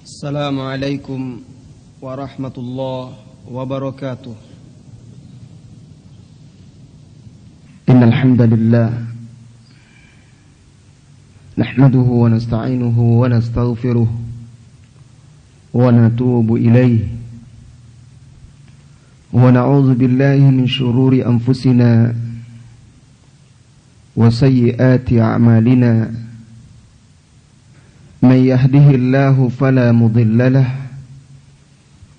Assalamualaikum warahmatullahi wabarakatuh. Innal hamdalillah nahmaduhu wa nasta'inuhu wa nastaghfiruh wa natubu ilayh wa na'udzu billahi min shururi anfusina wa sayyiati a'malina. من يهده الله فلا مضل له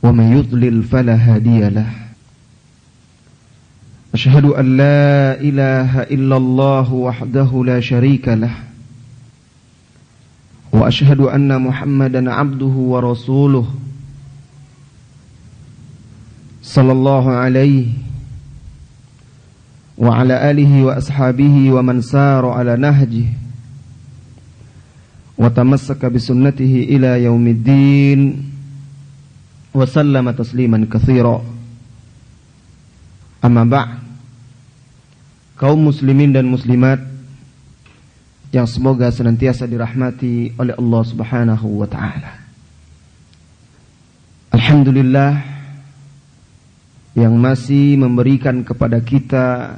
ومن يضلل فلا هادي له أشهد أن لا إله إلا الله وحده لا شريك له وأشهد أن محمدا عبده ورسوله صلى الله عليه وعلى آله وأصحابه ومن سار على نهجه وتمسك بسنته إلى يوم الدين وسلم تسليما كثيرا. Amma ba'd. Kaum muslimin dan muslimat yang semoga senantiasa dirahmati oleh Allah Subhanahu wa taala. Alhamdulillah yang masih memberikan kepada kita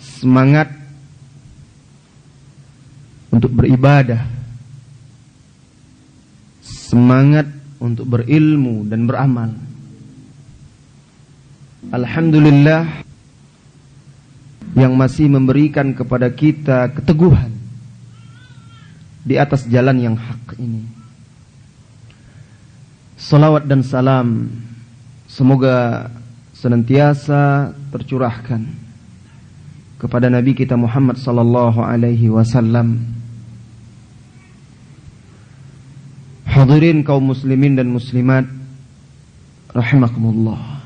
semangat untuk beribadah, semangat untuk berilmu dan beramal. Alhamdulillah yang masih memberikan kepada kita keteguhan di atas jalan yang hak ini. Salawat dan salam semoga senantiasa tercurahkan kepada Nabi kita Muhammad sallallahu alaihi wasallam. Hadirin kaum muslimin dan muslimat rahimakumullah.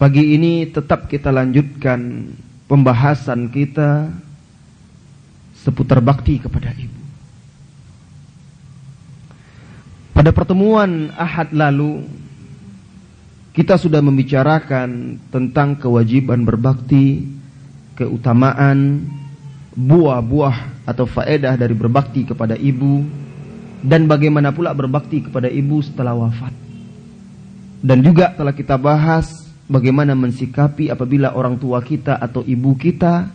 Pagi ini tetap kita lanjutkan pembahasan kita seputar bakti kepada ibu. Pada pertemuan Ahad lalu kita sudah membicarakan tentang kewajiban berbakti, keutamaan, buah-buah atau faedah dari berbakti kepada ibu, dan bagaimana pula berbakti kepada ibu setelah wafat. Dan juga telah kita bahas bagaimana mensikapi apabila orang tua kita atau ibu kita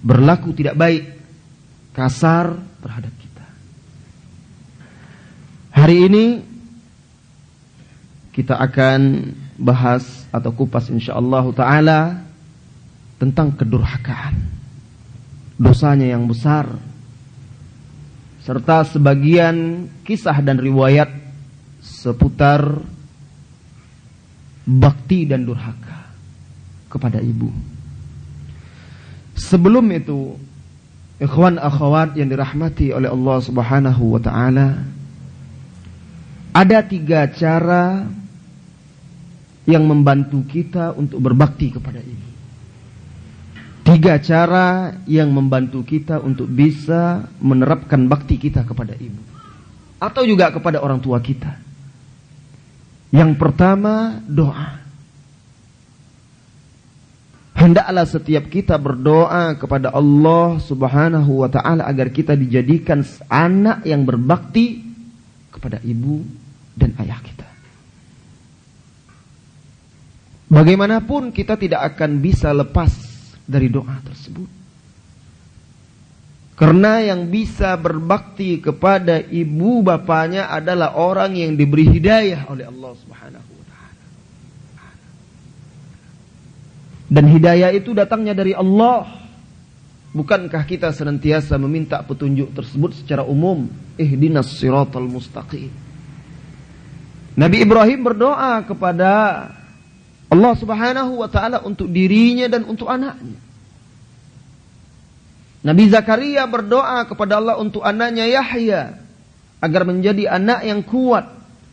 berlaku tidak baik, kasar terhadap kita. Hari ini kita akan bahas atau kupas insyaallah ta'ala tentang kedurhakaan, dosanya yang besar, serta sebagian kisah dan riwayat seputar bakti dan durhaka kepada ibu. Sebelum itu, ikhwan akhwat yang dirahmati oleh Allah Subhanahu wa taala, ada 3 cara yang membantu kita untuk berbakti kepada ibu. 3 cara yang membantu kita untuk bisa menerapkan bakti kita kepada ibu atau juga kepada orang tua kita. Yang pertama, doa. Hendaklah setiap kita berdoa kepada Allah Subhanahu wa taala agar kita dijadikan anak yang berbakti kepada ibu dan ayah kita. Bagaimanapun kita tidak akan bisa lepas dari doa tersebut. Karena yang bisa berbakti kepada ibu bapanya adalah orang yang diberi hidayah oleh Allah Subhanahu wa taala. Dan hidayah itu datangnya dari Allah. Bukankah kita senantiasa meminta petunjuk tersebut secara umum? Ihdinas siratal mustaqim. Nabi Ibrahim berdoa kepada Allah Subhanahu wa taala untuk dirinya dan untuk anaknya. Nabi Zakaria berdoa kepada Allah untuk anaknya Yahya agar menjadi anak yang kuat,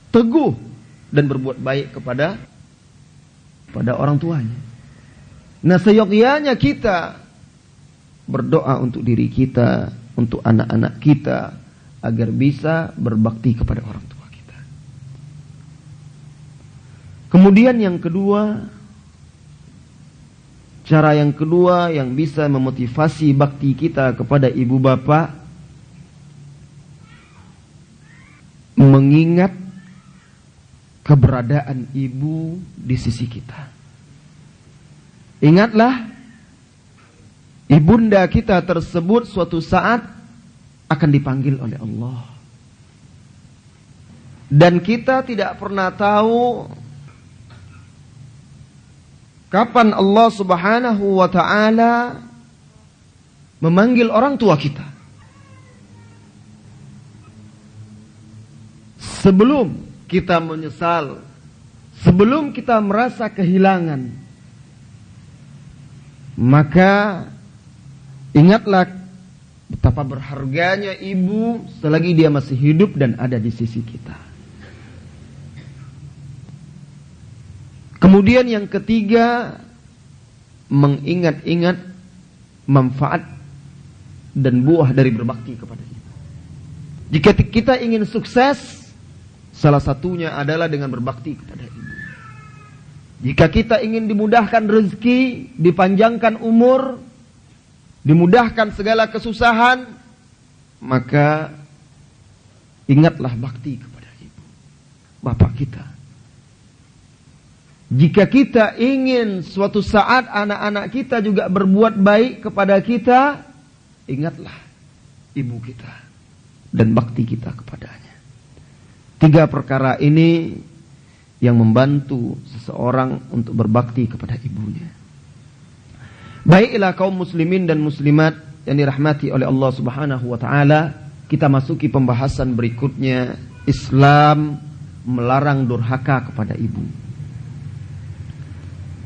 teguh dan berbuat baik kepada orang tuanya. Nah, seyogyanya kita berdoa untuk diri kita, untuk anak-anak kita agar bisa berbakti kepada orang tua. Kemudian yang kedua, cara yang kedua yang bisa memotivasi bakti kita kepada ibu bapak mengingat keberadaan ibu di sisi kita. Ingatlah, ibunda kita tersebut suatu saat akan dipanggil oleh Allah. Dan kita tidak pernah tahu kapan Allah Subhanahu wa ta'ala memanggil orang tua kita. Sebelum kita menyesal, sebelum kita merasa kehilangan, maka ingatlah betapa berharganya ibu selagi dia masih hidup dan ada di sisi kita. Kemudian yang ketiga, mengingat-ingat manfaat dan buah dari berbakti kepada ibu. Jika kita ingin sukses, salah satunya adalah dengan berbakti kepada ibu. Jika kita ingin dimudahkan rezeki, dipanjangkan umur, dimudahkan segala kesusahan, maka ingatlah bakti kepada ibu, bapak kita. Jika kita ingin suatu saat anak-anak kita juga berbuat baik kepada kita, ingatlah ibu kita dan bakti kita kepadanya. 3 perkara ini yang membantu seseorang untuk berbakti kepada ibunya. Baiklah kaum muslimin dan muslimat yang dirahmati oleh Allah Subhanahu wa ta'ala, kita masuki pembahasan berikutnya. Islam melarang durhaka kepada ibu.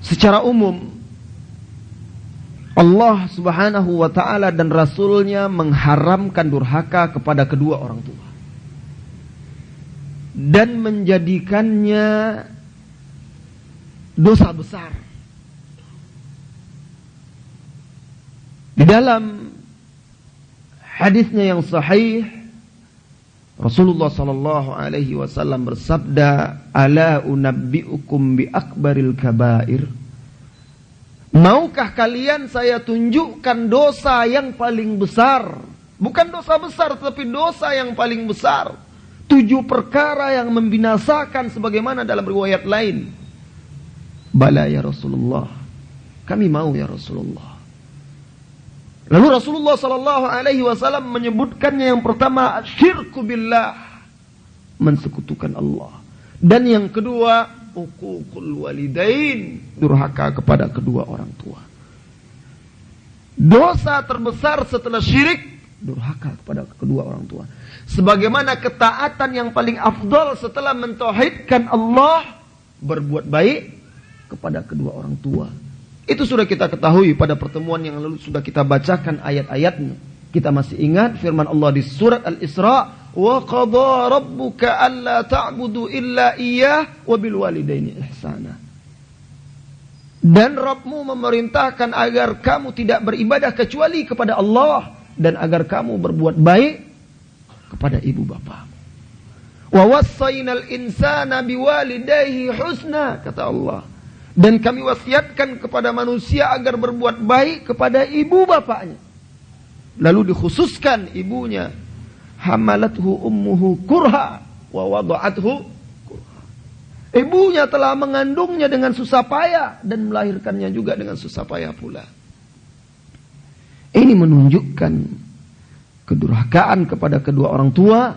Secara umum, Allah Subhanahu wa ta'ala dan Rasulnya mengharamkan durhaka kepada kedua orang tua dan menjadikannya dosa besar. Di dalam hadisnya yang sahih, Rasulullah sallallahu alaihi wasallam bersabda, "Ala unabbiukum bi akbaril kabair?" Maukah kalian saya tunjukkan dosa yang paling besar? Bukan dosa besar, tetapi dosa yang paling besar. 7 perkara yang membinasakan sebagaimana dalam riwayat lain. Bala ya Rasulullah, kami mau ya Rasulullah. Lalu Rasulullah sallallahu alaihi wasallam menyebutkannya, yang pertama syirku billah, mensekutukan Allah. Dan yang kedua uququl walidain, durhaka kepada kedua orang tua. Dosa terbesar setelah syirik, durhaka kepada kedua orang tua. Sebagaimana ketaatan yang paling afdal setelah mentauhidkan Allah, berbuat baik kepada kedua orang tua. Itu sudah kita ketahui pada pertemuan yang lalu, sudah kita bacakan ayat-ayatnya. Kita masih ingat firman Allah di surat Al-Isra, "Wa qadha rabbuka alla ta'budu illa iyyah wa bil walidaini ihsana." Dan Rabbmu memerintahkan agar kamu tidak beribadah kecuali kepada Allah, dan agar kamu berbuat baik kepada ibu bapamu. Wa wassaynal insana biwalidayhi husna, kata Allah. Dan kami wasiatkan kepada manusia agar berbuat baik kepada ibu bapaknya. Lalu dikhususkan ibunya, hamalathu ummuhu kurha wa wada'athu kurha. Ibunya telah mengandungnya dengan susah payah dan melahirkannya juga dengan susah payah pula. Ini menunjukkan kedurhakaan kepada kedua orang tua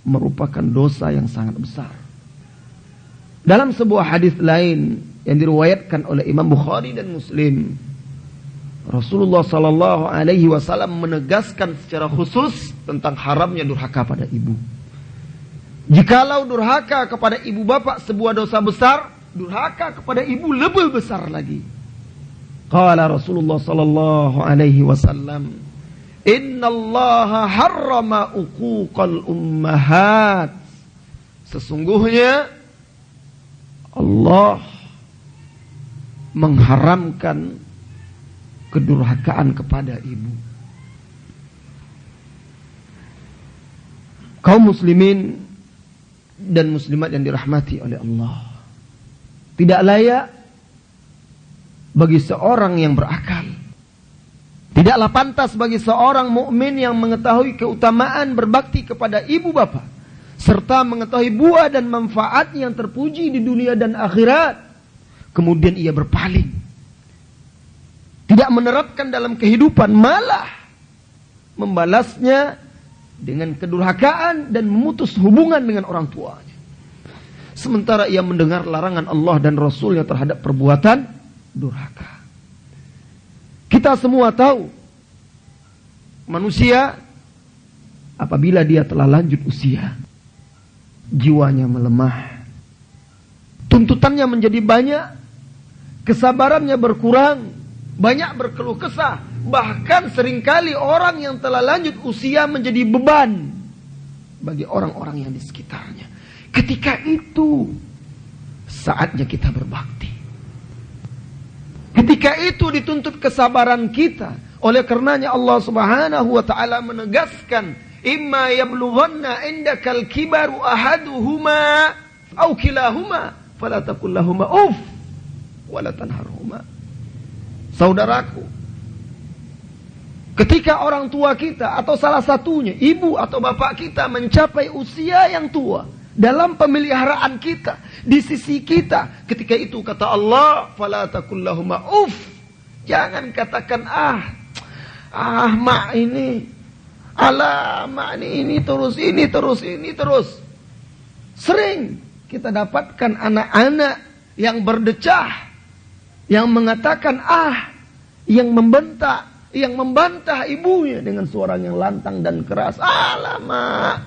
merupakan dosa yang sangat besar. Dalam sebuah hadis lain yang diriwayatkan oleh Imam Bukhari dan Muslim, Rasulullah sallallahu alaihi wasallam menegaskan secara khusus tentang haramnya durhaka pada ibu. Jikalau durhaka kepada ibu bapak sebuah dosa besar, durhaka kepada ibu lebih besar lagi. Qala Rasulullah sallallahu alaihi wasallam, "Innallaha harrama uquqal ummahat." Sesungguhnya Allah mengharamkan kedurhakaan kepada ibu. Kaum muslimin dan muslimat yang dirahmati oleh Allah, tidak layak bagi seorang yang berakal, tidaklah pantas bagi seorang mukmin yang mengetahui keutamaan berbakti kepada ibu bapa, serta mengetahui buah dan manfaat yang terpuji di dunia dan akhirat. Kemudian ia berpaling, tidak menerapkan dalam kehidupan, malah membalasnya dengan kedurhakaan dan memutus hubungan dengan orang tuanya. Sementara ia mendengar larangan Allah dan Rasulnya terhadap perbuatan durhaka. Kita semua tahu, manusia apabila dia telah lanjut usia, jiwanya melemah, tuntutannya menjadi banyak, kesabarannya berkurang, banyak berkeluh kesah. Bahkan seringkali orang yang telah lanjut usia menjadi beban bagi orang-orang yang di sekitarnya. Ketika itu saatnya kita berbakti. Ketika itu dituntut kesabaran kita. Oleh karenanya Allah Subhanahu wa taala menegaskan, imma yablughanna indakal kibaru ahaduhuma aw kilahuma fala taqul lahumā uff wala tanharhumā. Saudaraku, ketika orang tua kita atau salah satunya ibu atau bapak kita mencapai usia yang tua dalam pemeliharaan kita, di sisi kita, ketika itu kata Allah, fala taqul lahumā uff, jangan katakan mak ini, alah mak ini terus. Sering kita dapatkan anak-anak yang berdecah, yang mengatakan yang membentak, yang membantah ibunya dengan suara yang lantang dan keras. Alamak,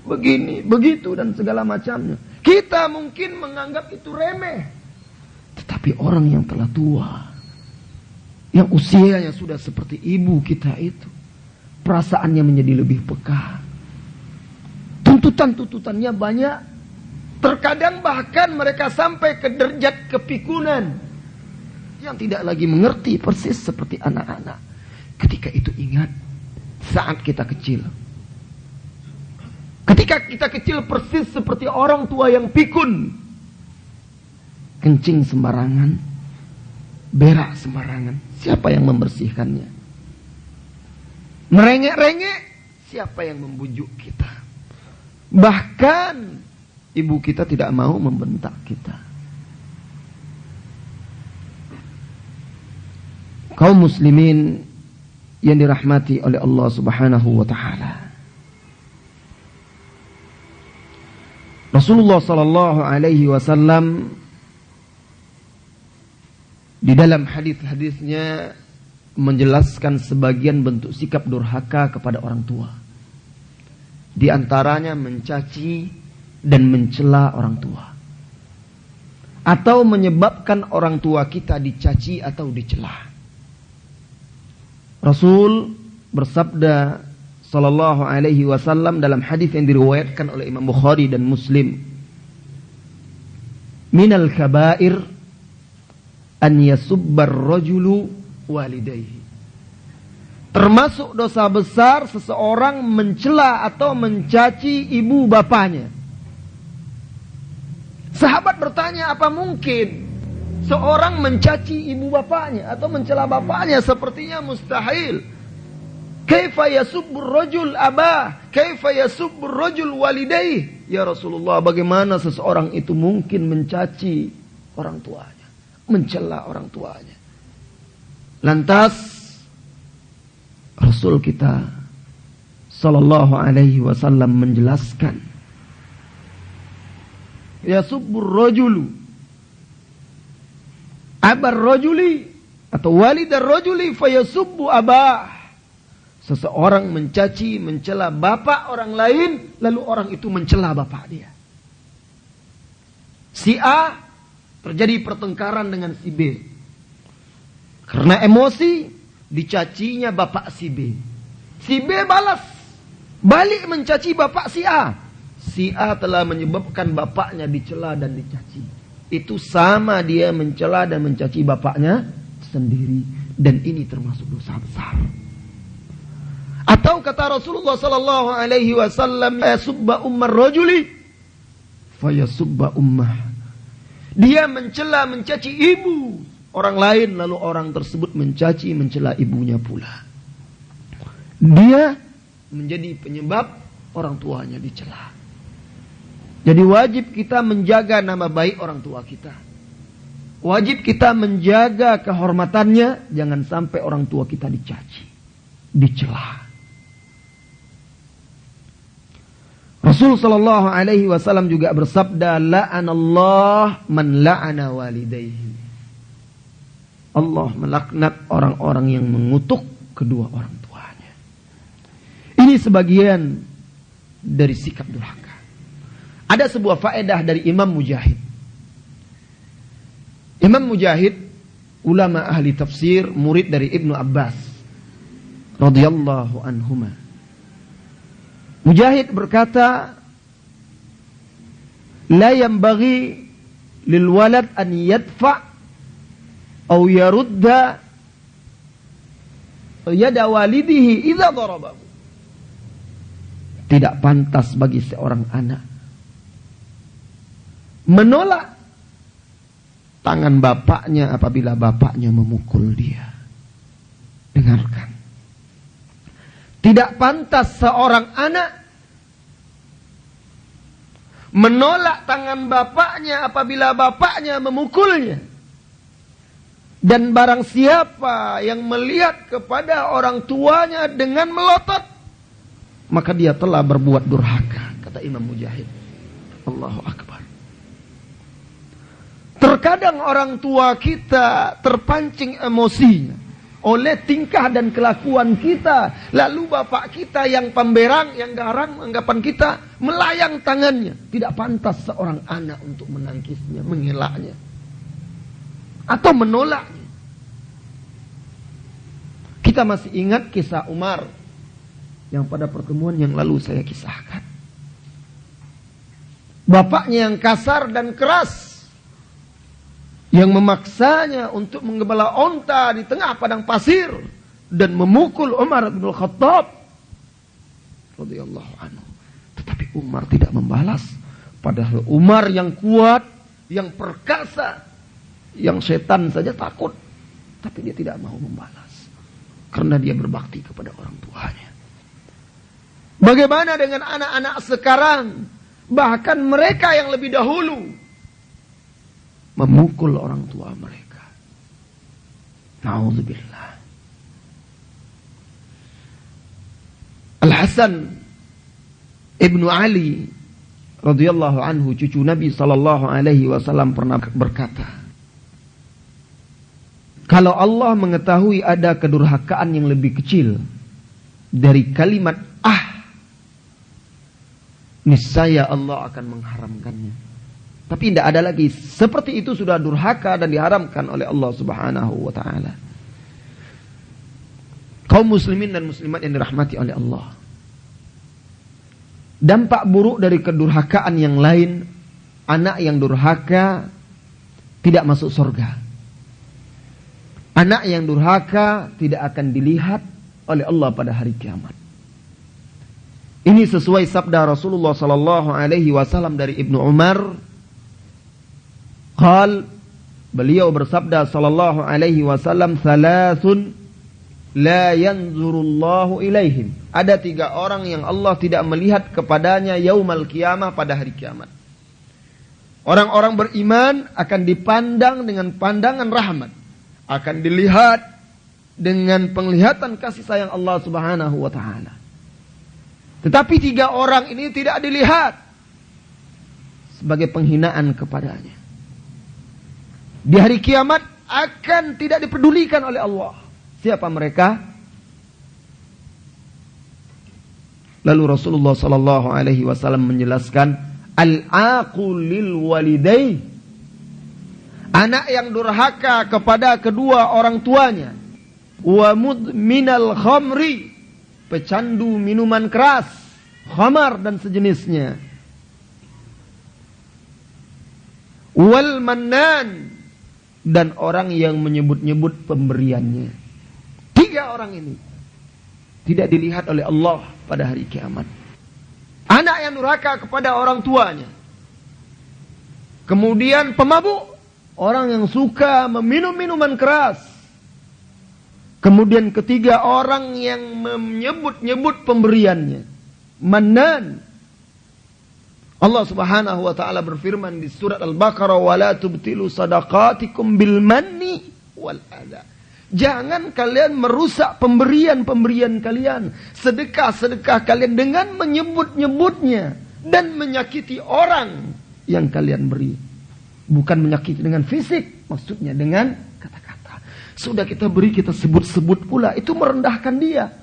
begini, begitu dan segala macamnya. Kita mungkin menganggap itu remeh. Tetapi orang yang telah tua, yang usianya sudah seperti ibu kita itu, perasaannya menjadi lebih peka. Tuntutannya banyak. Terkadang bahkan mereka sampai ke derajat kepikunan, yang tidak lagi mengerti persis seperti anak-anak. Ketika itu ingat saat kita kecil. Ketika kita kecil persis seperti orang tua yang pikun. Kencing sembarangan, berak sembarangan. Siapa yang membersihkannya? Merengek-rengek, siapa yang membujuk kita? Bahkan ibu kita tidak mau membentak kita. Kaum muslimin yang dirahmati oleh Allah Subhanahu wa taala. Rasulullah sallallahu alaihi wasallam di dalam hadis-hadisnya menjelaskan sebagian bentuk sikap durhaka kepada orang tua. Di antaranya mencaci dan mencela orang tua, atau menyebabkan orang tua kita dicaci atau dicela. Rasul bersabda sallallahu alaihi wasallam dalam hadis yang diriwayatkan oleh Imam Bukhari dan Muslim, minal kabair an yasubbar rajulu walidayhi. Termasuk dosa besar seseorang mencela atau mencaci ibu bapanya. Sahabat bertanya, apa mungkin seorang mencaci ibu bapanya atau mencela bapaknya? Sepertinya mustahil. Kaifa yasubbur rajul abah, kaifa yasubbur rajul walidayhi? Ya Rasulullah, bagaimana seseorang itu mungkin mencaci orang tuanya, mencela orang tuanya? Lantas Rasul kita sallallahu alaihi wasallam menjelaskan, yasubbur rajulu abar rajuli atau walidar rajuli fayasubbu abah. Seseorang mencaci, mencela bapak orang lain, lalu orang itu mencela bapak dia. Si A terjadi pertengkaran dengan si B. Karena emosi, dicacinya bapak si B. Si B balas, balik mencaci bapak si A. Si A telah menyebabkan bapaknya dicela dan dicaci. Itu sama dia mencela dan mencaci bapaknya sendiri. Dan ini termasuk dosa besar. Atau kata Rasulullah sallallahu alaihi wasallam, yasubba ummar rajuli fayasubba ummah. Dia mencela, mencaci ibu orang lain, lalu orang tersebut mencaci, mencela ibunya pula. Dia menjadi penyebab orang tuanya dicela. Jadi wajib kita menjaga nama baik orang tua kita. Wajib kita menjaga kehormatannya. Jangan sampai orang tua kita dicaci, dicela. Rasul sallallahu alaihi wasallam juga bersabda, la'anallah man la'ana walidayhi. Allah melaknat orang-orang yang mengutuk kedua orang tuanya. Ini sebagian dari sikap durhaka. Ada sebuah faedah dari Imam Mujahid. Imam Mujahid, ulama ahli tafsir, murid dari Ibnu Abbas radhiyallahu anhuma. Mujahid berkata, la yanbaghi lil walad an yadfa' aw yarudda yada walidihi idza darabahu. Tidak pantas bagi seorang anak menolak tangan bapaknya apabila bapaknya memukul dia. Dengarkan. Tidak pantas seorang anak menolak tangan bapaknya apabila bapaknya memukulnya. Dan barang siapa yang melihat kepada orang tuanya dengan melotot, maka dia telah berbuat durhaka, kata Imam Mujahid. Allahu Akbar. Terkadang orang tua kita terpancing emosinya oleh tingkah dan kelakuan kita. Lalu bapak kita yang pemberang, yang garang, anggapan kita melayang tangannya. Tidak pantas seorang anak untuk menangkisnya, mengelaknya, atau menolaknya. Kita masih ingat kisah Umar yang pada pertemuan yang lalu saya kisahkan. Bapaknya yang kasar dan keras, yang memaksanya untuk menggembala onta di tengah padang pasir dan memukul Umar bin Khattab radhiyallahu anhu. Tetapi Umar tidak membalas. Padahal Umar yang kuat, yang perkasa, yang setan saja takut. Tapi dia tidak mau membalas. Karena dia berbakti kepada orang tuanya. Bagaimana dengan anak-anak sekarang? Bahkan mereka yang lebih dahulu memukul orang tua mereka. Na'udzubillah. Al-Hasan Ibnu Ali radhiyallahu anhu, cucu Nabi sallallahu alaihi wasallam, pernah berkata, kalau Allah mengetahui ada kedurhakaan yang lebih kecil dari kalimat niscaya Allah akan mengharamkannya. Tapi tidak ada lagi. Seperti itu sudah durhaka dan diharamkan oleh Allah subhanahu wa ta'ala. Kaum muslimin dan muslimat yang dirahmati oleh Allah. Dampak buruk dari kedurhakaan yang lain, anak yang durhaka tidak masuk surga. Anak yang durhaka tidak akan dilihat oleh Allah pada hari kiamat. Ini sesuai sabda Rasulullah sallallahu alaihi wasallam dari Ibnu Umar. Beliau bersabda sallallahu alaihi wasallam, "Thalathun la yanzurullahu ilaihim." Ada 3 orang yang Allah tidak melihat kepadanya yaumal qiyamah, pada hari kiamat. Orang-orang beriman akan dipandang dengan pandangan rahmat, akan dilihat dengan penglihatan kasih sayang Allah Subhanahu wa taala. Tetapi 3 orang ini tidak dilihat sebagai penghinaan kepadanya. Di hari kiamat akan tidak dipedulikan oleh Allah. Siapa mereka? Lalu Rasulullah sallallahu alaihi wasallam menjelaskan, al-aqul lil walidai, anak yang durhaka kepada kedua orang tuanya, wa mudminal khamri, pecandu minuman keras, khamar dan sejenisnya, wal mannan, dan orang yang menyebut-nyebut pemberiannya. 3 orang ini tidak dilihat oleh Allah pada hari kiamat. Anak yang durhaka kepada orang tuanya. Kemudian pemabuk, orang yang suka meminum minuman keras. Kemudian ketiga, orang yang menyebut-nyebut pemberiannya. Mannan, Allah Subhanahu wa taala berfirman di surat Al-Baqarah, "Wala tubtilu shadaqatikum bil manni wal adha." Jangan kalian merusak pemberian-pemberian kalian, sedekah-sedekah kalian dengan menyebut-nyebutnya dan menyakiti orang yang kalian beri. Bukan menyakiti dengan fisik, maksudnya dengan kata-kata. Sudah kita beri, kita sebut-sebut pula, itu merendahkan dia.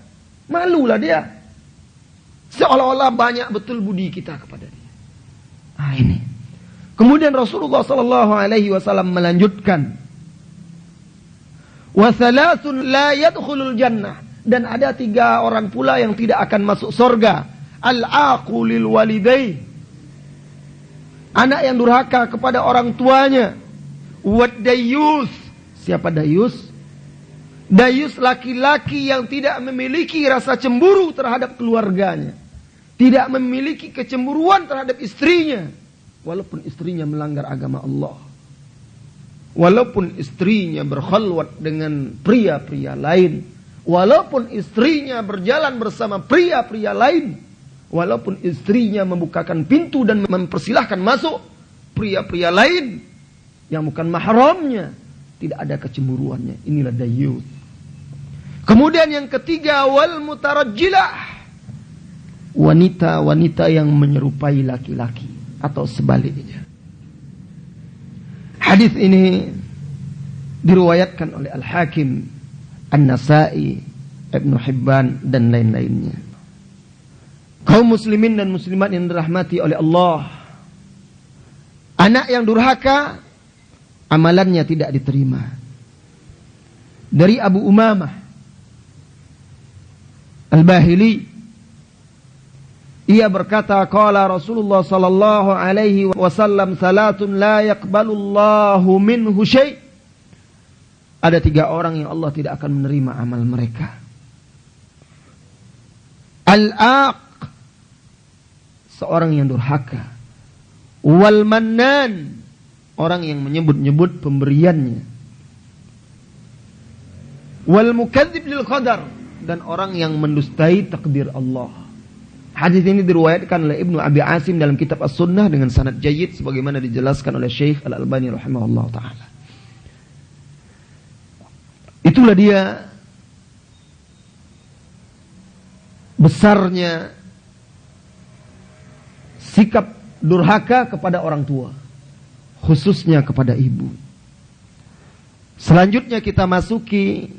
Malulah dia. Seolah-olah banyak betul budi kita kepada dia. Nah ini. Kemudian Rasulullah SAW melanjutkan, wa thalathun la yadkhulul jannah, dan ada 3 orang pula yang tidak akan masuk surga. Al-aqulil walidain, anak yang durhaka kepada orang tuanya. Wad dayus, siapa dayus? Dayus laki-laki yang tidak memiliki rasa cemburu terhadap keluarganya, tidak memiliki kecemburuan terhadap istrinya, walaupun istrinya melanggar agama Allah, walaupun istrinya berkhalwat dengan pria-pria lain, walaupun istrinya berjalan bersama pria-pria lain, walaupun istrinya membukakan pintu dan mempersilahkan masuk pria-pria lain yang bukan mahramnya, tidak ada kecemburuannya. Inilah dayus. Kemudian yang ketiga, wal mutarajjilah, wanita-wanita yang menyerupai laki-laki atau sebaliknya. Hadis ini diriwayatkan oleh Al-Hakim, An-Nasa'i, Ibnu Hibban dan lain-lainnya. Kaum muslimin dan muslimat yang dirahmati oleh Allah, anak yang durhaka amalannya tidak diterima. Dari Abu Umamah Al-Bahili, ia berkata, qala Rasulullah sallallahu alaihi wasallam, salatun la yaqbalullahu minhu syai'. Ada 3 orang yang Allah tidak akan menerima amal mereka. Al-aq, seorang yang durhaka. Wal mannan, orang yang menyebut-nyebut pemberiannya. Wal mukadzib lil qadar, dan orang yang mendustai takdir Allah. Hadis ini diriwayatkan oleh Ibnu Abi Asim dalam kitab As-Sunnah dengan sanad jayyid sebagaimana dijelaskan oleh Syekh Al-Albani rahimahullah taala. Itulah dia besarnya sikap durhaka kepada orang tua, khususnya kepada ibu. Selanjutnya kita masuki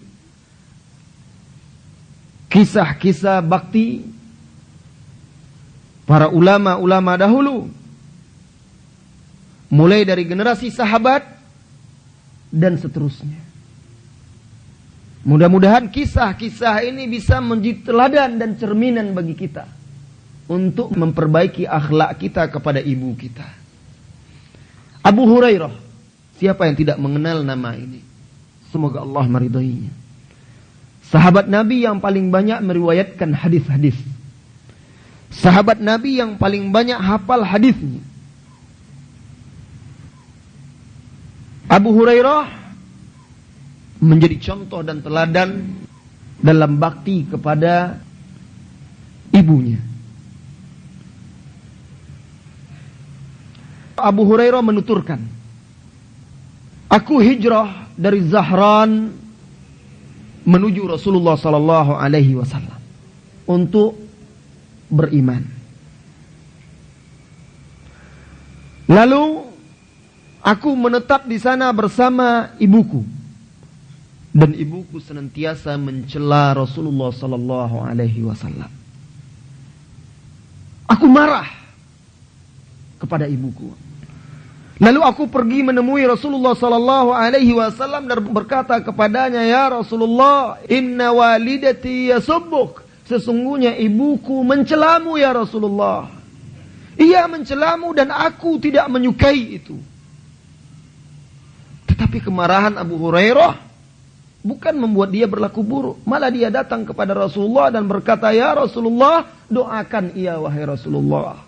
kisah-kisah bakti para ulama-ulama dahulu, mulai dari generasi sahabat dan seterusnya. Mudah-mudahan kisah-kisah ini bisa menjadi teladan dan cerminan bagi kita untuk memperbaiki akhlak kita kepada ibu kita. Abu Hurairah, siapa yang tidak mengenal nama ini? Semoga Allah meridainya. Sahabat Nabi yang paling banyak meriwayatkan hadis-hadis. Sahabat Nabi yang paling banyak hafal hadisnya. Abu Hurairah menjadi contoh dan teladan dalam bakti kepada ibunya. Abu Hurairah menuturkan, aku hijrah dari Zahran menuju Rasulullah sallallahu alaihi wasallam untuk beriman. Lalu aku menetap di sana bersama ibuku, dan ibuku senantiasa mencela Rasulullah sallallahu alaihi wasallam. Aku marah kepada ibuku. Lalu aku pergi menemui Rasulullah sallallahu alaihi wasallam dan berkata kepadanya, ya Rasulullah, inna walidati yasubbuk, sesungguhnya ibuku mencelamu ya Rasulullah. Ia mencelamu dan aku tidak menyukai itu. Tetapi kemarahan Abu Hurairah bukan membuat dia berlaku buruk, malah dia datang kepada Rasulullah dan berkata, ya Rasulullah, doakan ia wahai Rasulullah.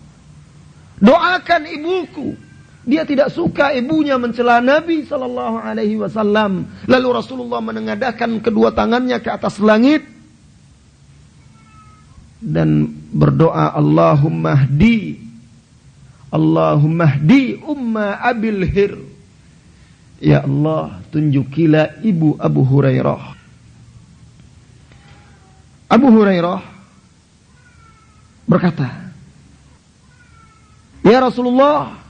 Doakan ibuku. Dia tidak suka ibunya mencela Nabi sallallahu alaihi wasallam. Lalu Rasulullah menengadahkan kedua tangannya ke atas langit dan berdoa, Allahumma hdi Allahumma hdi umma abil hir. Ya Allah, tunjukilah ibu Abu Hurairah. Abu Hurairah berkata, ya Rasulullah,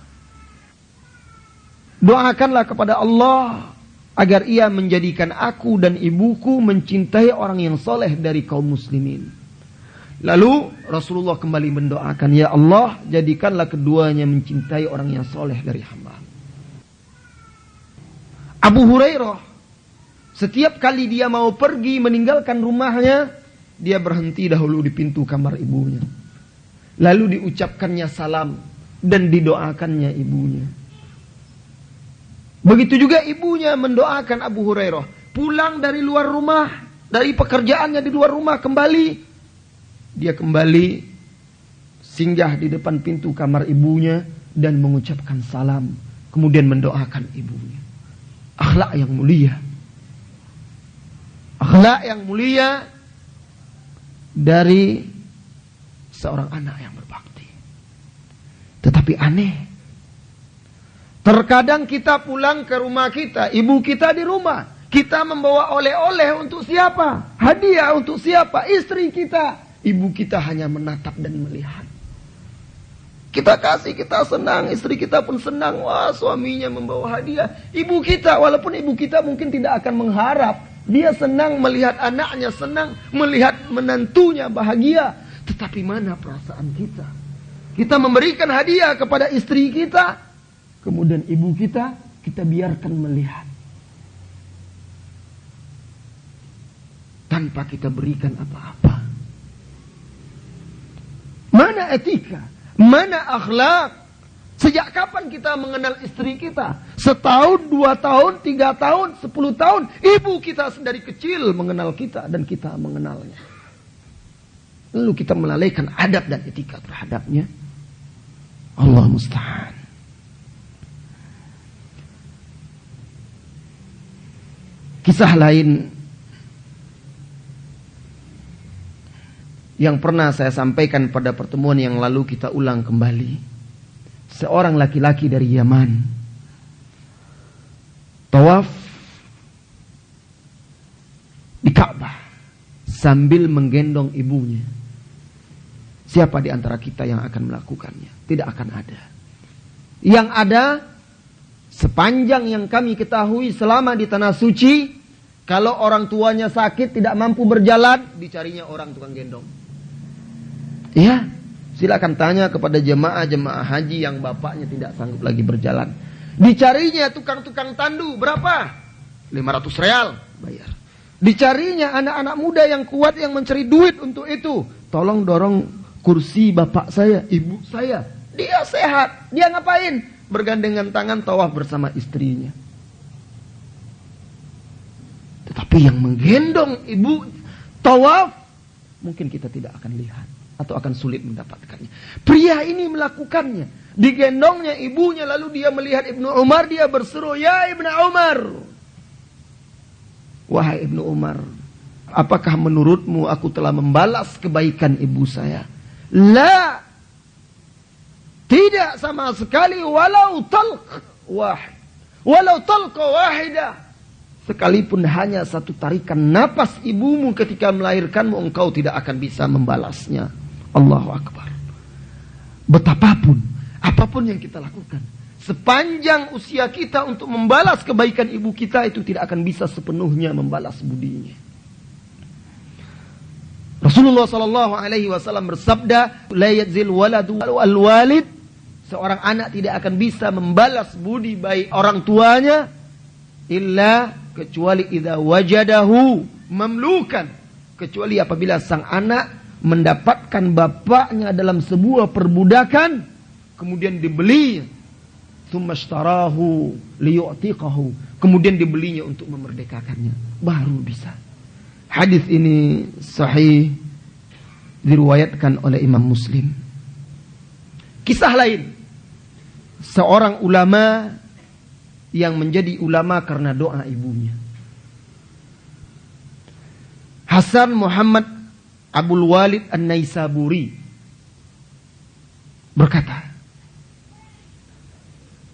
doakanlah kepada Allah agar ia menjadikan aku dan ibuku mencintai orang yang soleh dari kaum muslimin. Lalu Rasulullah kembali mendoakan, ya Allah, jadikanlah keduanya mencintai orang yang soleh dari hamba. Abu Hurairah, setiap kali dia mau pergi meninggalkan rumahnya, dia berhenti dahulu di pintu kamar ibunya. Lalu diucapkannya salam dan didoakannya ibunya. Begitu juga ibunya mendoakan Abu Hurairah. Pulang dari luar rumah, dari pekerjaannya di luar rumah kembali. Dia kembali singgah di depan pintu kamar ibunya dan mengucapkan salam. Kemudian mendoakan ibunya. Akhlak yang mulia. Akhlak yang mulia dari seorang anak yang berbakti. Tetapi aneh, terkadang kita pulang ke rumah kita, ibu kita di rumah, kita membawa oleh-oleh untuk siapa? Hadiah untuk siapa? Istri kita. Ibu kita hanya menatap dan melihat. Kita kasih, kita senang, istri kita pun senang. Wah, suaminya membawa hadiah. Ibu kita, walaupun ibu kita mungkin tidak akan mengharap, dia senang melihat anaknya senang, melihat menantunya bahagia. Tetapi mana perasaan kita? Kita memberikan hadiah kepada istri kita, kemudian ibu kita biarkan melihat. Tanpa kita berikan apa-apa. Mana etika? Mana akhlak? Sejak kapan kita mengenal istri kita? Setahun, 2 tahun, 3 tahun, 10 tahun. Ibu kita dari kecil mengenal kita dan kita mengenalnya. Lalu kita melalaikan adab dan etika terhadapnya. Allah musta'an. Kisah lain yang pernah saya sampaikan pada pertemuan yang lalu, kita ulang kembali. Seorang laki-laki dari Yaman tawaf di Ka'bah sambil menggendong ibunya. Siapa di antara kita yang akan melakukannya? Tidak akan ada. Yang ada, sepanjang yang kami ketahui selama di tanah suci, kalau orang tuanya sakit tidak mampu berjalan, dicarinya orang tukang gendong. Ya, silakan tanya kepada jemaah-jemaah haji yang bapaknya tidak sanggup lagi berjalan. Dicarinya tukang-tukang tandu, berapa? 500 real, bayar. Dicarinya anak-anak muda yang kuat yang mencari duit untuk itu. Tolong dorong kursi bapak saya, ibu saya. Dia sehat, dia ngapain? Bergandengan tangan tawaf bersama istrinya. Tetapi yang menggendong ibu tawaf, mungkin kita tidak akan lihat. Atau akan sulit mendapatkannya. Pria ini melakukannya. Digendongnya ibunya, lalu dia melihat Ibnu Umar, dia berseru, ya Ibnu Umar. Wahai Ibnu Umar, apakah menurutmu aku telah membalas kebaikan ibu saya? La. Tidak sama sekali, walau talqa wahidah. Sekalipun hanya satu tarikan napas ibumu ketika melahirkanmu, engkau tidak akan bisa membalasnya. Allahu Akbar. Betapapun, apapun yang kita lakukan, sepanjang usia kita untuk membalas kebaikan ibu kita, itu tidak akan bisa sepenuhnya membalas budinya. Rasulullah SAW bersabda, la yajzil waladu al-walid. Seorang anak tidak akan bisa membalas budi baik orang tuanya, illa kecuali idza wajadahu mamlukan, kecuali apabila sang anak mendapatkan bapaknya dalam sebuah perbudakan, kemudian dibeli, tsummashtarahu liyu'tiqahu, kemudian dibelinya untuk memerdekakannya, baru bisa. Hadis ini sahih, diriwayatkan oleh Imam Muslim. Kisah lain, seorang ulama yang menjadi ulama karena doa ibunya. Hasan Muhammad Abul Walid An-Naisaburi berkata,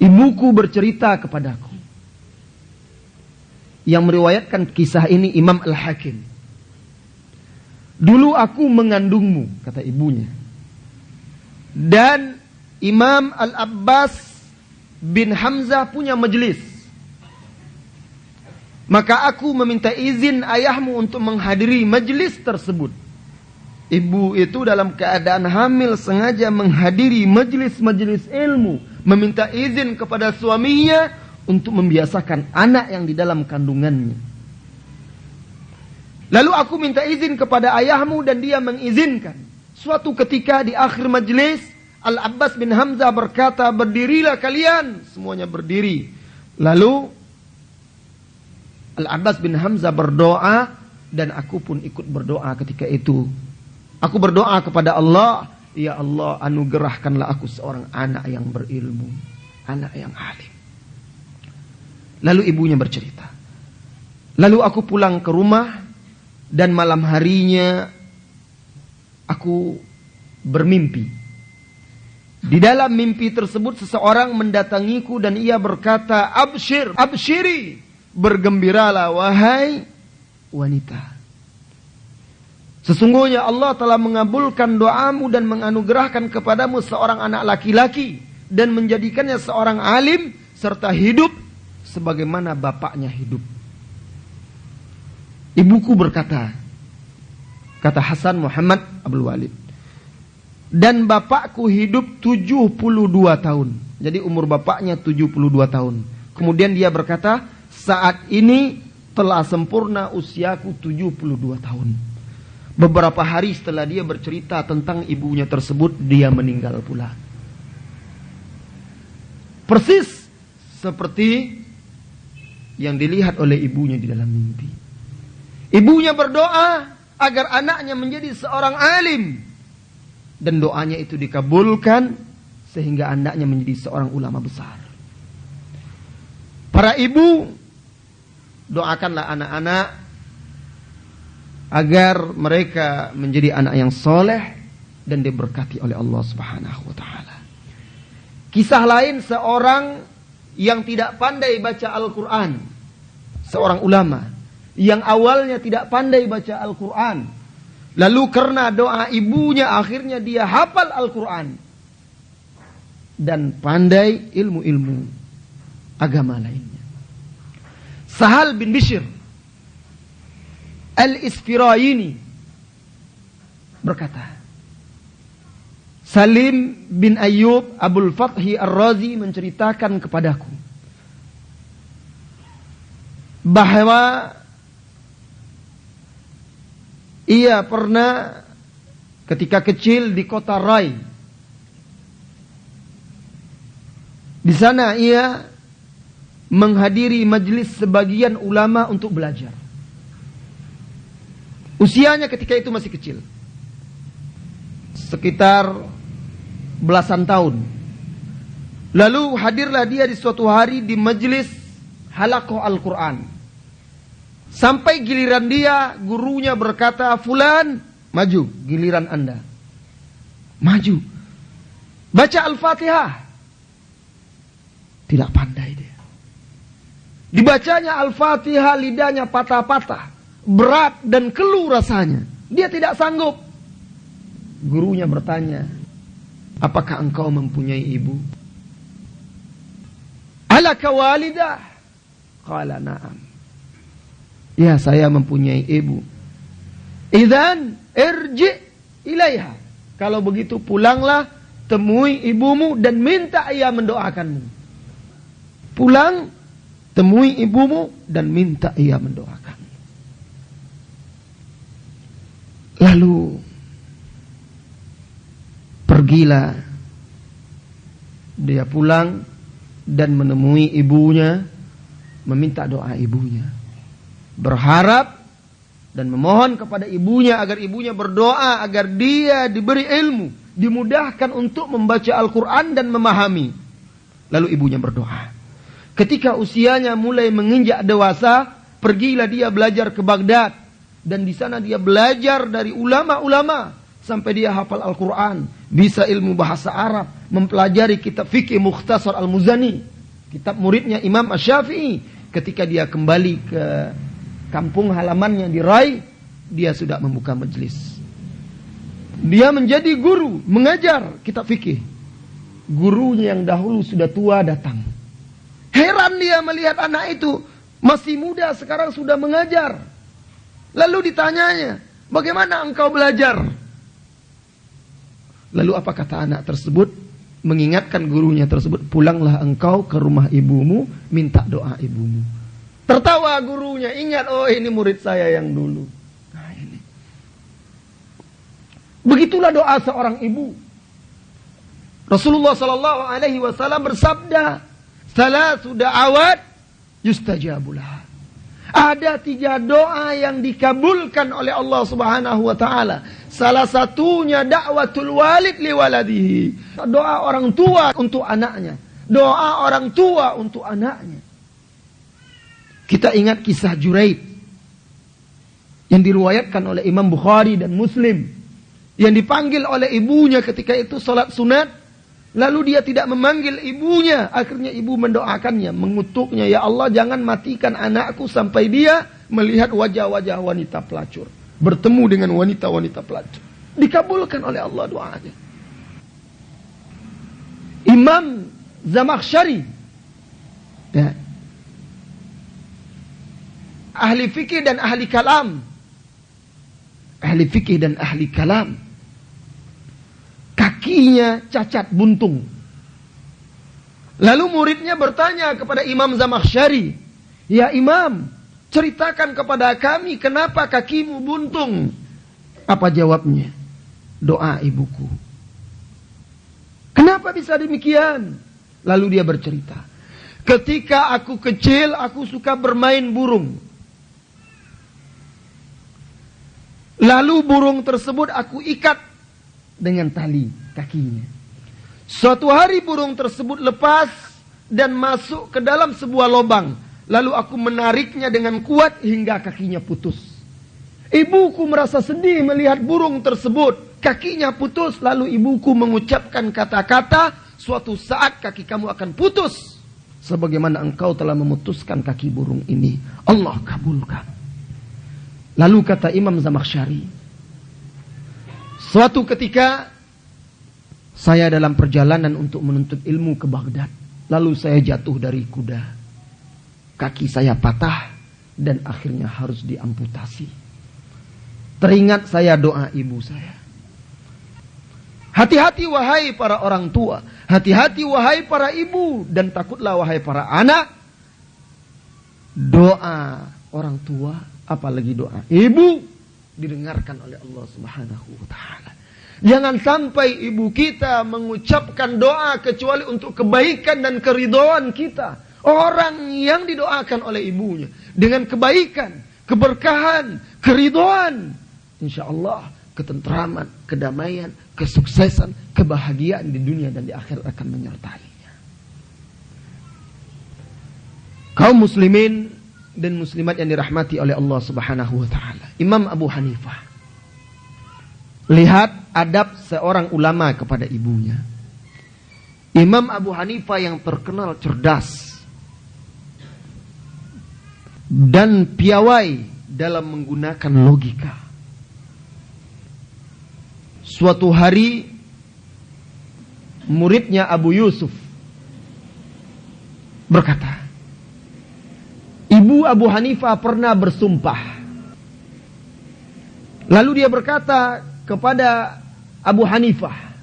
Ibuku bercerita kepadaku. Yang meriwayatkan kisah ini Imam Al-Hakim. Dulu aku mengandungmu, kata ibunya. Dan Imam Al-Abbas bin Hamzah punya majelis. Maka aku meminta izin ayahmu untuk menghadiri majelis tersebut. Ibu itu dalam keadaan hamil sengaja menghadiri majelis-majelis ilmu, meminta izin kepada suaminya untuk membiasakan anak yang di dalam kandungannya. Lalu aku minta izin kepada ayahmu dan dia mengizinkan. Suatu ketika di akhir majelis, Al-Abbas bin Hamzah berkata, berdirilah kalian. Semuanya berdiri. Lalu Al-Abbas bin Hamzah berdoa dan aku pun ikut berdoa ketika itu. Aku berdoa kepada Allah, ya Allah, anugerahkanlah aku seorang anak yang berilmu, anak yang alim. Lalu ibunya bercerita. Lalu aku pulang ke rumah dan malam harinya aku bermimpi. Di dalam mimpi tersebut seseorang mendatangiku dan ia berkata, abshir, abshiri, bergembiralah wahai wanita. Sesungguhnya Allah telah mengabulkan doamu dan menganugerahkan kepadamu seorang anak laki-laki dan menjadikannya seorang alim serta hidup sebagaimana bapaknya hidup. Ibuku berkata, kata Hasan Muhammad Abdul Walid, dan bapakku hidup 72 tahun. Jadi umur bapaknya 72 tahun. Kemudian dia berkata, saat ini telah sempurna usiaku 72 tahun. Beberapa hari setelah dia bercerita tentang ibunya tersebut, dia meninggal pula. Persis seperti yang dilihat oleh ibunya di dalam mimpi. Ibunya berdoa agar anaknya menjadi seorang alim. Dan doanya itu dikabulkan sehingga anaknya menjadi seorang ulama besar. Para ibu, doakanlah anak-anak agar mereka menjadi anak yang soleh dan diberkati oleh Allah Subhanahu wa taala. Kisah lain seorang yang tidak pandai baca Al-Quran, seorang ulama yang awalnya tidak pandai baca Al-Quran, lalu karena doa ibunya akhirnya dia hafal Al-Quran dan pandai ilmu-ilmu agama lainnya. Sahal bin Bishr Al-Isfirayini berkata, Salim bin Ayyub Abul Fathi Ar-Razi menceritakan kepadaku bahwa ia pernah ketika kecil di kota Rai. Di sana ia menghadiri majelis sebagian ulama untuk belajar. Usianya ketika itu masih kecil, sekitar belasan tahun. Lalu hadirlah dia di suatu hari di majelis halaqah Al-Quran. Sampai giliran dia, gurunya berkata, Fulan, maju, giliran anda. Maju. Baca Al-Fatihah. Tidak pandai dia. Dibacanya Al-Fatihah, lidahnya patah-patah. Berat dan keluh rasanya. Dia tidak sanggup. Gurunya bertanya, apakah engkau mempunyai ibu? Alaka walidah? Qala na'am. Ya, saya mempunyai ibu. Idzan irji ilaiha. Kalau begitu pulanglah, temui ibumu dan minta ia mendoakanmu. Pulang, temui ibumu dan minta ia mendoakan. Lalu pergilah dia pulang dan menemui ibunya, meminta doa ibunya, berharap dan memohon kepada ibunya agar ibunya berdoa agar dia diberi ilmu, dimudahkan untuk membaca Al-Quran dan memahami. Lalu ibunya berdoa. Ketika usianya mulai menginjak dewasa, pergilah dia belajar ke Baghdad. Dan di sana dia belajar dari ulama-ulama sampai dia hafal Al-Quran, bisa ilmu bahasa Arab, mempelajari kitab fikih Mukhtasar Al-Muzani. Kitab muridnya Imam Asy-Syafi'i. Ketika dia kembali ke kampung halamannya di Rai, dia sudah membuka majelis. Dia menjadi guru, mengajar kitab fikih. Gurunya yang dahulu sudah tua datang. Heran dia melihat anak itu masih muda, sekarang sudah mengajar. Lalu ditanyanya, bagaimana engkau belajar? Lalu apa kata anak tersebut? Mengingatkan gurunya tersebut, pulanglah engkau ke rumah ibumu, minta doa ibumu. Tertawa gurunya, ingat, oh ini murid saya yang dulu. Nah, ini. Begitulah doa seorang ibu. Rasulullah SAW bersabda, salasu da'awat yustajabulah. Ada 3 doa yang dikabulkan oleh Allah Subhanahu wa taala. Salah satunya da'watul walid li waladihi. Doa orang tua untuk anaknya. Doa orang tua untuk anaknya. Kita ingat kisah Juraid yang diriwayatkan oleh Imam Bukhari dan Muslim, yang dipanggil oleh ibunya ketika itu salat sunat. Lalu dia tidak memanggil ibunya. Akhirnya ibu mendoakannya, mengutuknya, ya Allah jangan matikan anakku sampai dia melihat wajah-wajah wanita pelacur, bertemu dengan wanita-wanita pelacur. Dikabulkan oleh Allah doanya. Imam Zamakhsyari, ya, ahli fikih dan ahli kalam. Ahli fikih dan ahli kalam. Kakinya cacat buntung. Lalu muridnya bertanya kepada Imam Zamakhsyari, ya Imam, ceritakan kepada kami kenapa kakimu buntung. Apa jawabnya? Doa ibuku. Kenapa bisa demikian? Lalu dia bercerita, ketika aku kecil aku suka bermain burung. Lalu burung tersebut aku ikat dengan tali kakinya. Suatu hari burung tersebut lepas dan masuk ke dalam sebuah lubang. Lalu aku menariknya dengan kuat hingga kakinya putus. Ibuku merasa sedih melihat burung tersebut. Kakinya putus. Lalu ibuku mengucapkan kata-kata, suatu saat kaki kamu akan putus, sebagaimana engkau telah memutuskan kaki burung ini. Allah kabulkan. Lalu kata Imam Zamakhsyari, suatu ketika saya dalam perjalanan untuk menuntut ilmu ke Baghdad. Lalu saya jatuh dari kuda. Kaki saya patah dan akhirnya harus diamputasi. Teringat saya doa ibu saya. Hati-hati wahai para orang tua. Hati-hati wahai para ibu. Dan takutlah wahai para anak. Doa orang tua, apalagi doa ibu, didengarkan oleh Allah Subhanahu wa taala. Jangan sampai ibu kita mengucapkan doa kecuali untuk kebaikan dan keridhaan kita. Orang yang didoakan oleh ibunya dengan kebaikan, keberkahan, keridhaan, insyaallah ketentraman, kedamaian, kesuksesan, kebahagiaan di dunia dan di akhirat akan menyertainya. Kaum muslimin dan muslimat yang dirahmati oleh Allah Subhanahu wa taala. Imam Abu Hanifah, lihat adab seorang ulama kepada ibunya. Imam Abu Hanifah yang terkenal cerdas dan piawai dalam menggunakan logika. Suatu hari muridnya Abu Yusuf berkata, Ibu Abu Hanifah pernah bersumpah. Lalu dia berkata kepada Abu Hanifah,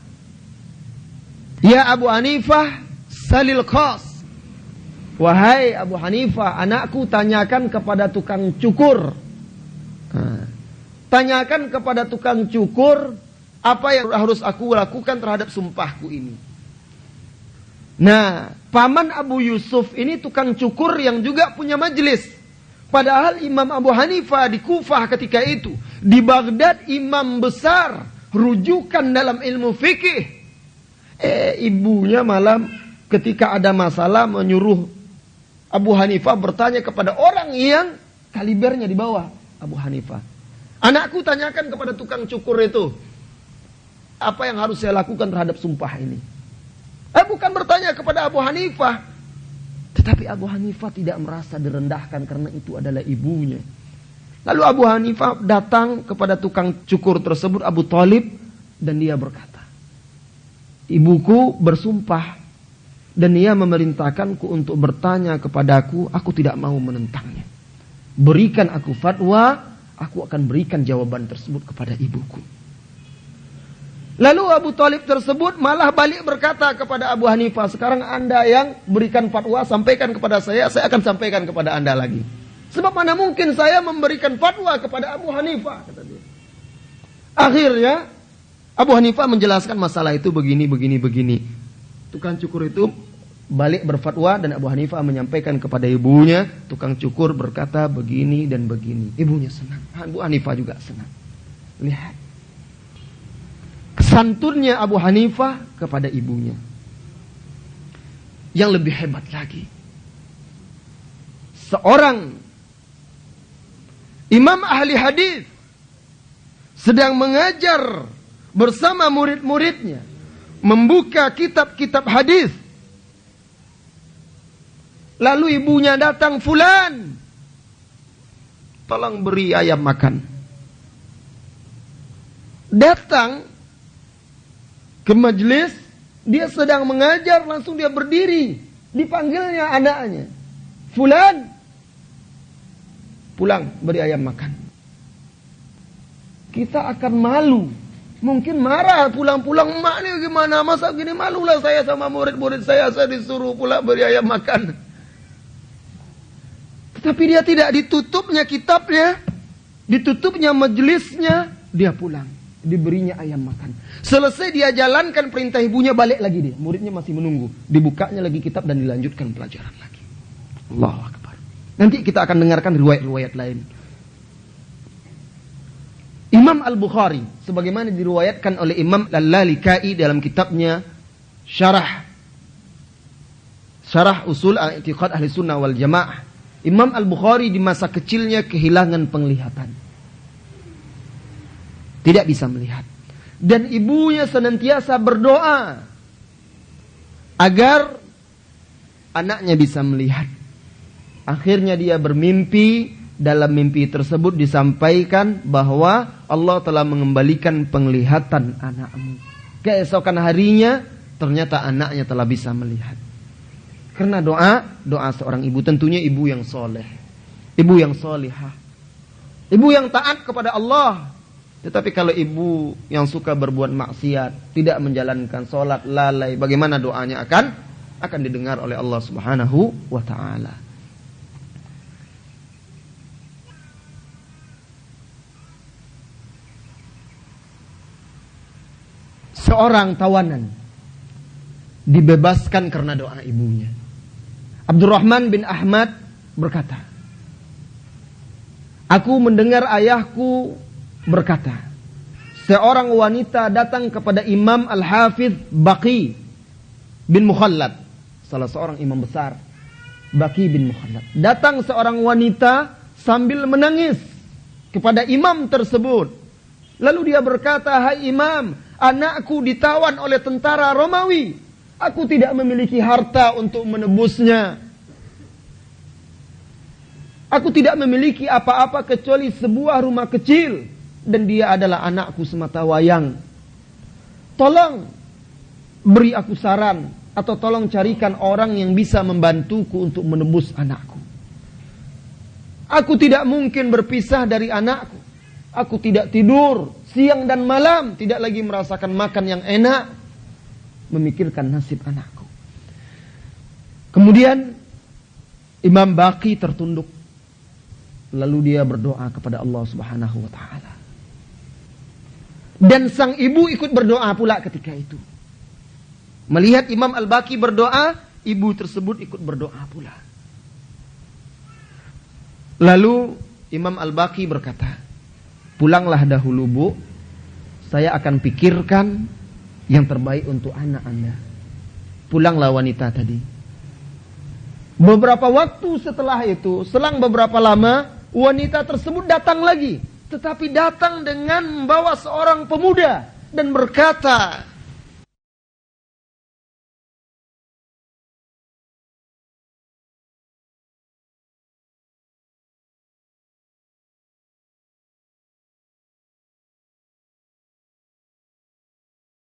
ya Abu Hanifah, salil qas. Wahai Abu Hanifah, anakku tanyakan kepada tukang cukur. Tanyakan kepada tukang cukur apa yang harus aku lakukan terhadap sumpahku ini. Nah, paman Abu Yusuf ini tukang cukur yang juga punya majelis. Padahal Imam Abu Hanifah di Kufah ketika itu. Di Baghdad imam besar, rujukan dalam ilmu fikih. Ibunya malam ketika ada masalah menyuruh Abu Hanifah bertanya kepada orang yang kalibernya di bawah Abu Hanifah. Anakku tanyakan kepada tukang cukur itu, apa yang harus saya lakukan terhadap sumpah ini? Bukan bertanya kepada Abu Hanifah. Tetapi Abu Hanifah tidak merasa direndahkan karena itu adalah ibunya. Lalu Abu Hanifah datang kepada tukang cukur tersebut, Abu Thalib, dan dia berkata, ibuku bersumpah dan ia memerintahkanku untuk bertanya kepadaku, aku tidak mau menentangnya. Berikan aku fatwa, aku akan berikan jawaban tersebut kepada ibuku. Lalu Abu Thalib tersebut malah balik berkata kepada Abu Hanifah, sekarang Anda yang berikan fatwa, sampaikan kepada saya akan sampaikan kepada Anda lagi. Sebab mana mungkin saya memberikan fatwa kepada Abu Hanifah, kata dia. Akhirnya Abu Hanifah menjelaskan masalah itu begini. Tukang cukur itu balik berfatwa dan Abu Hanifah menyampaikan kepada ibunya. Tukang cukur berkata begini dan begini. Ibunya senang, Abu Hanifah juga senang. Lihat kesantunnya Abu Hanifah kepada ibunya. Yang lebih hebat lagi, seorang imam ahli hadis sedang mengajar bersama murid-muridnya, membuka kitab-kitab hadis. Lalu ibunya datang, fulan, tolong beri ayam makan. Datang ke majelis, dia sedang mengajar, langsung dia berdiri, dipanggilnya anaknya, fulan, pulang beri ayam makan. Kita akan malu, mungkin marah pulang-pulang, mak ini gimana, masa gini, malulah saya sama murid-murid saya disuruh pula beri ayam makan. Tetapi dia tidak, ditutupnya kitabnya, ditutupnya majelisnya, dia pulang, diberinya ayam makan. Selesai dia jalankan perintah ibunya, balik lagi dia, muridnya masih menunggu, dibukanya lagi kitab dan dilanjutkan pelajaran lagi. Allahu Akbar. Nanti kita akan dengarkan riwayat-riwayat lain. Imam Al-Bukhari, sebagaimana diriwayatkan oleh Imam Al-Lalikai dalam kitabnya Syarah Usul I'tiqad Ahli Sunnah wal Jamaah. Imam Al-Bukhari di masa kecilnya kehilangan penglihatan, tidak bisa melihat. Dan ibunya senantiasa berdoa agar anaknya bisa melihat. Akhirnya dia bermimpi, dalam mimpi tersebut disampaikan bahwa Allah telah mengembalikan penglihatan anakmu. Keesokan harinya ternyata anaknya telah bisa melihat. Karena doa seorang ibu, tentunya ibu yang soleh, ibu yang solihah, ibu yang taat kepada Allah. Tetapi kalau ibu yang suka berbuat maksiat, tidak menjalankan sholat, lalai, bagaimana doanya akan didengar oleh Allah Subhanahu wa ta'ala. Seorang tawanan dibebaskan karena doa ibunya. Abdurrahman bin Ahmad berkata, aku mendengar ayahku berkata, seorang wanita datang kepada Imam Al-Hafidh Baqi bin Mukhallad, salah seorang imam besar, Baqi bin Mukhallad. Datang seorang wanita sambil menangis kepada imam tersebut. Lalu dia berkata, hai imam, anakku ditawan oleh tentara Romawi. Aku tidak memiliki harta untuk menebusnya. Aku tidak memiliki apa-apa kecuali sebuah rumah kecil. Dan dia adalah anakku semata wayang. Tolong beri aku saran, atau tolong carikan orang yang bisa membantuku untuk menebus anakku. Aku tidak mungkin berpisah dari anakku. Aku tidak tidur siang dan malam, tidak lagi merasakan makan yang enak, memikirkan nasib anakku. Kemudian Imam Baqi tertunduk, lalu dia berdoa kepada Allah Subhanahu wa ta'ala. Dan sang ibu ikut berdoa pula ketika itu. Melihat Imam Al-Baqi berdoa, ibu tersebut ikut berdoa pula. Lalu Imam Al-Baqi berkata, pulanglah dahulu bu, saya akan pikirkan yang terbaik untuk anak anda. Pulanglah wanita tadi. Beberapa waktu setelah itu, selang beberapa lama, wanita tersebut datang lagi. Tetapi datang dengan membawa seorang pemuda dan berkata,